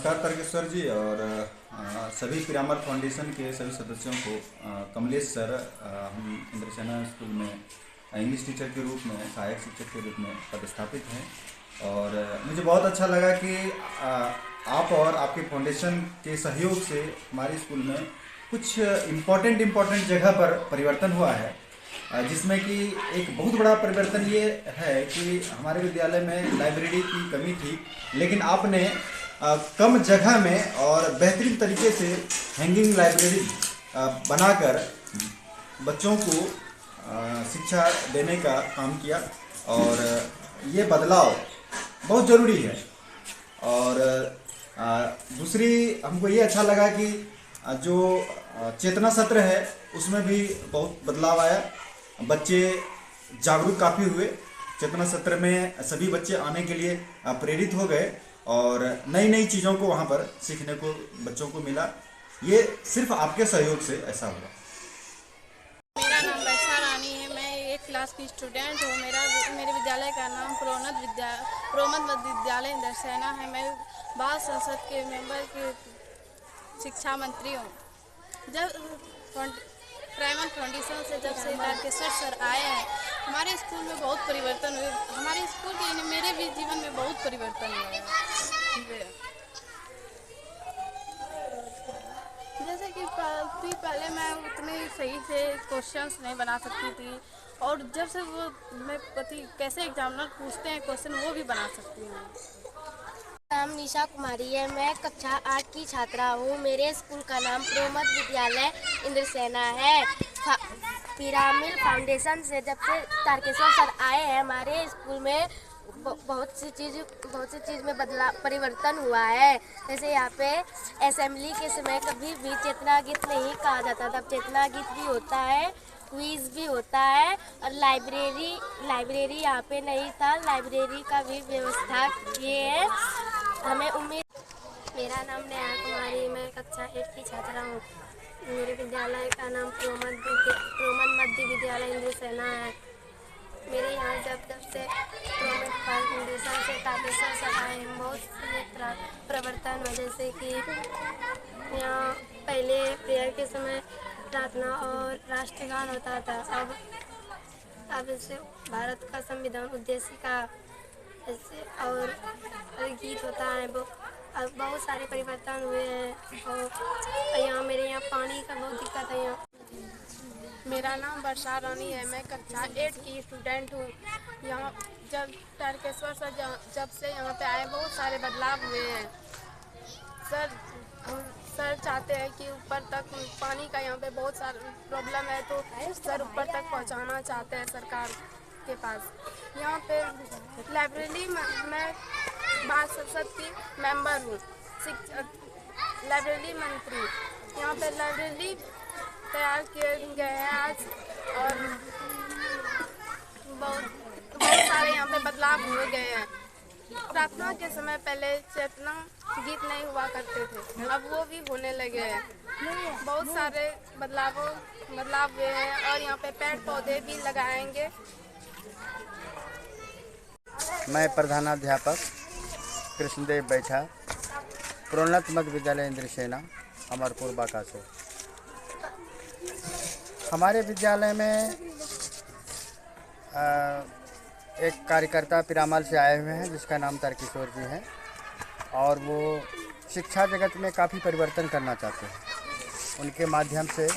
नमस्कार तारकेश्वर जी और सभी पिरामल फाउंडेशन के सभी सदस्यों को कमलेश सर हम इंद्रसेना स्कूल में इंग्लिश टीचर के रूप में सहायक शिक्षक के रूप में पदस्थापित हैं और मुझे बहुत अच्छा लगा कि आप और आपके फाउंडेशन के सहयोग से हमारे स्कूल में कुछ इम्पोर्टेंट जगह पर परिवर्तन हुआ है, जिसमें कि एक बहुत बड़ा परिवर्तन ये है कि हमारे विद्यालय में लाइब्रेरी की कमी थी, लेकिन आपने कम जगह में और बेहतरीन तरीके से हैंगिंग लाइब्रेरी बनाकर बच्चों को शिक्षा देने का काम किया और ये बदलाव बहुत ज़रूरी है। और दूसरी हमको ये अच्छा लगा कि जो चेतना सत्र है उसमें भी बहुत बदलाव आया, बच्चे जागरूक काफ़ी हुए। चेतना सत्र में सभी बच्चे आने के लिए प्रेरित हो गए और नई नई चीज़ों को वहाँ पर सीखने को बच्चों को मिला। ये सिर्फ आपके सहयोग से ऐसा हुआ। मेरा नाम वर्षा रानी है, मैं 8 क्लास की स्टूडेंट हूँ। मेरे विद्यालय का नाम प्रोमत विद्यालय इंद्रसेना है। मैं बाल संसद के मेंबर की शिक्षा मंत्री हूँ। जब प्राइमल फाउंडेशन से जब से तारकेश्वर सर आए हैं, हमारे स्कूल में बहुत परिवर्तन हुए। हमारे स्कूल के मेरे भी जीवन में बहुत परिवर्तन हुआ है। जैसे कि पहले मैं उतने सही से क्वेश्चंस नहीं बना सकती थी और जब से वो मैं कैसे एग्जामिनर पूछते हैं क्वेश्चन वो भी बना सकती हूँ। नाम निशा कुमारी है, मैं कक्षा 8 की छात्रा हूँ। मेरे स्कूल का नाम प्रोमत विद्यालय इंद्रसेना है। पिरामिल फाउंडेशन से जब से तारकेश्वर सर आए हैं, हमारे स्कूल में बहुत सी चीज़ में परिवर्तन हुआ है। जैसे यहाँ पे असेंबली के समय कभी भी चेतना गीत नहीं कहा जाता था, अब चेतना गीत भी होता है, क्विज भी होता है और लाइब्रेरी यहाँ पे नहीं था, लाइब्रेरी का भी व्यवस्था किए है। हमें उम्मीद। मेरा नाम नेहा कुमारी, मैं कक्षा 8 की छात्रा हूँ। मेरे विद्यालय का नाम प्रोमत मध्य विद्यालय इंद्रसेना है। मेरे यहाँ जब से प्रोमत फाउंडेशन से तारकेश्वर सर आए हैं, बहुत से परिवर्तन हुआ। जैसे कि यहाँ पहले प्रेयर के समय प्रार्थना और राष्ट्रगान होता था, अब इससे भारत का संविधान उद्देश्य का ऐसे और गीत होता है। अब बहुत सारे परिवर्तन हुए हैं और यहाँ मेरे यहाँ पानी का बहुत दिक्कत है। यहाँ मेरा नाम वर्षा रानी है, मैं कक्षा 8 की स्टूडेंट हूँ। यहाँ जब तारकेश्वर सर जब से यहाँ पे आए बहुत सारे बदलाव हुए हैं। सर चाहते हैं कि ऊपर तक पानी का यहाँ पे बहुत सारा प्रॉब्लम है, तो सर ऊपर तक पहुँचाना चाहते हैं सरकार के पास। यहाँ पे लाइब्रेरी में मैं बाल संसद की मेंबर हूँ, लाइब्रेरी मंत्री। यहाँ पे लाइब्रेरी तैयार किए गए हैं आज और बहुत सारे यहाँ पे बदलाव हो गए हैं। प्रार्थना के समय पहले चेतना गीत नहीं हुआ करते थे, अब वो भी होने लगे हैं। बहुत सारे बदलाव हुए हैं और यहाँ पे पेड़ पौधे भी लगाएंगे। मैं प्रधानाध्यापक कृष्णदेव बैठा, प्रोन्नत मध्य विद्यालय इंद्रसेना, अमरपुर बांका से। हमारे विद्यालय में एक कार्यकर्ता पिरामल से आए हुए हैं जिसका नाम तारकेश्वर जी है और वो शिक्षा जगत में काफ़ी परिवर्तन करना चाहते हैं। उनके माध्यम से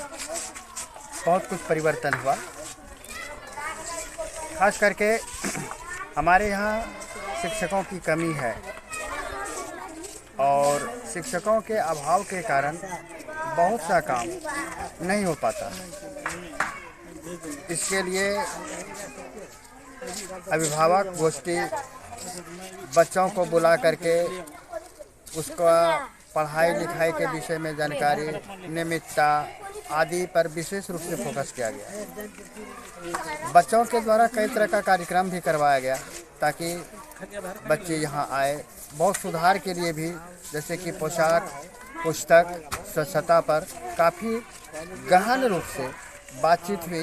बहुत कुछ परिवर्तन हुआ। खास करके हमारे यहाँ शिक्षकों की कमी है और शिक्षकों के अभाव के कारण बहुत सा काम नहीं हो पाता। इसके लिए अभिभावक गोष्ठी बच्चों को बुला करके उसका पढ़ाई लिखाई के विषय में जानकारी, नियमितता आदि पर विशेष रूप से फोकस किया गया। बच्चों के द्वारा कई तरह का कार्यक्रम भी करवाया गया ताकि बच्चे यहाँ आए। बहुत सुधार के लिए भी, जैसे कि पोशाक, पुस्तक, स्वच्छता पर काफ़ी गहन रूप से बातचीत हुई।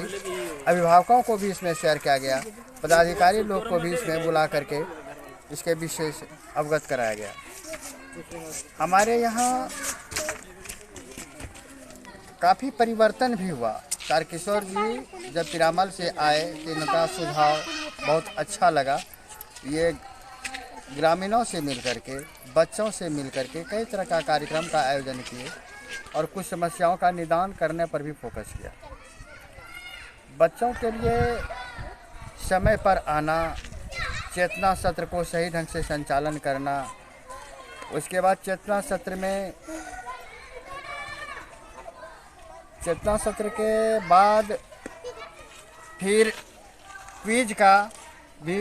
अभिभावकों को भी इसमें शेयर किया गया, पदाधिकारी लोग को भी इसमें बुला करके इसके विषय से अवगत कराया गया। हमारे यहाँ काफ़ी परिवर्तन भी हुआ। तारकिशोर जी जब पीरामल से आए तो इनका सुझाव बहुत अच्छा लगा। ये ग्रामीणों से मिलकर के, बच्चों से मिलकर के कई तरह का कार्यक्रम का आयोजन किए और कुछ समस्याओं का निदान करने पर भी फोकस किया। बच्चों के लिए समय पर आना, चेतना सत्र को सही ढंग से संचालन करना, उसके बाद चेतना सत्र के बाद फिर क्विज का भी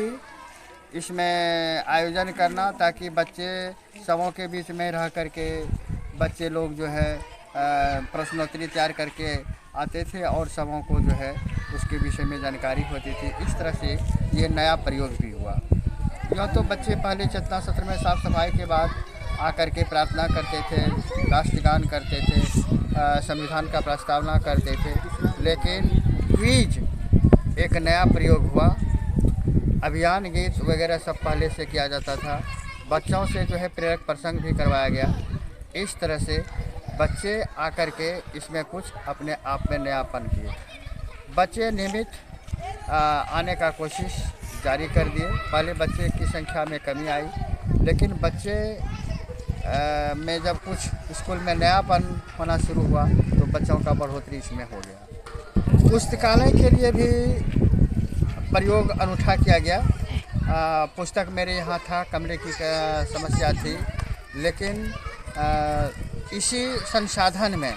इसमें आयोजन करना, ताकि बच्चे सबों के बीच में रह करके बच्चे लोग जो है प्रश्नोत्तरी तैयार करके आते थे और सबों को जो है उसके विषय में जानकारी होती थी। इस तरह से ये नया प्रयोग भी हुआ। यूँ तो बच्चे पहले चेतना सत्र में साफ सफाई के बाद आकर के प्रार्थना करते थे, राष्ट्रगान करते थे, संविधान का प्रस्तावना करते थे, लेकिन क्विज एक नया प्रयोग हुआ। अभियान गीत वगैरह सब पहले से किया जाता था। बच्चों से जो है प्रेरक प्रसंग भी करवाया गया। इस तरह से बच्चे आकर के इसमें कुछ अपने आप में नयापन किए। बच्चे नियमित आने का कोशिश जारी कर दिए। पहले बच्चे की संख्या में कमी आई, लेकिन बच्चे में जब कुछ स्कूल में नयापन होना शुरू हुआ तो बच्चों का बढ़ोतरी इसमें हो गया। पुस्तकालय के लिए भी प्रयोग अनूठा किया गया। पुस्तक मेरे यहाँ था, कमरे की समस्या थी, लेकिन इसी संसाधन में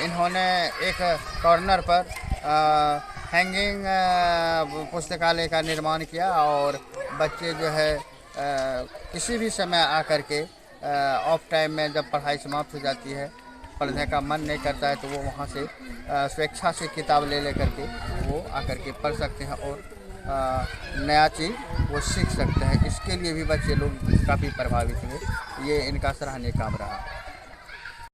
इन्होंने एक कॉर्नर पर हैंगिंग पुस्तकालय का निर्माण किया और बच्चे जो है किसी भी समय आकर के ऑफ टाइम में जब पढ़ाई समाप्त हो जाती है, पढ़ने का मन नहीं करता है, तो वो वहाँ से स्वेच्छा से किताब ले करके वो आकर के पढ़ सकते हैं और नया चीज़ वो सीख सकते हैं। इसके लिए भी बच्चे लोग काफ़ी प्रभावित हुए। ये इनका सराहनीय काम रहा।